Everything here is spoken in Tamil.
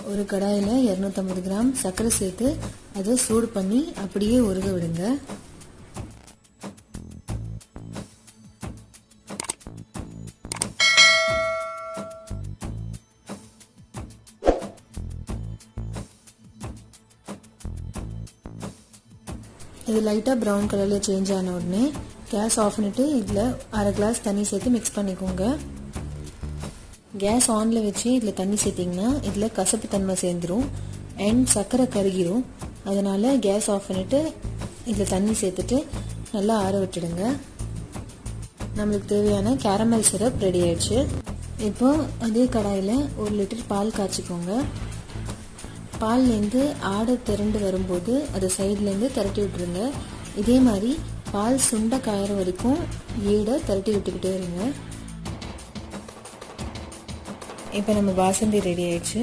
ஒரு கடாயில் 250 கிராம் சர்க்கரை சேர்த்து அதை சூடு பண்ணி அப்படியே உருக விடுங்க. இது லைட்டாக ப்ரௌன் கலரில் சேஞ்ச் ஆன உடனே கேஸ் ஆஃப் பண்ணிவிட்டு இதில் அரை கிளாஸ் தண்ணி சேர்த்து மிக்ஸ் பண்ணிக்கோங்க. கேஸ் ஆனில் வச்சு இதில் தண்ணி சேர்த்திங்கன்னா இதில் கசப்பு தன்மை சேர்ந்துடும் அண்ட் சர்க்கரை கருகிரும். அதனால் கேஸ் ஆஃப் பண்ணிவிட்டு இதில் தண்ணி சேர்த்துட்டு நல்லா ஆற விட்டுடுங்க. நம்மளுக்கு தேவையான கேரமல் சிரப் ரெடி ஆயிடுச்சு. இப்போ அதே கடாயில் 1 லிட்டர் பால் காய்ச்சிக்கோங்க. பால்லேருந்து ஆடை திரண்டு வரும்போது அதை சைட்லேருந்து திரட்டி விட்டுருங்க. இதே மாதிரி பால் சுண்ட காயிற வரைக்கும் ஏடை திரட்டி விட்டுக்கிட்டே இருங்க. இப்போ நம்ம பாசந்தி ரெடி ஆயிடுச்சு.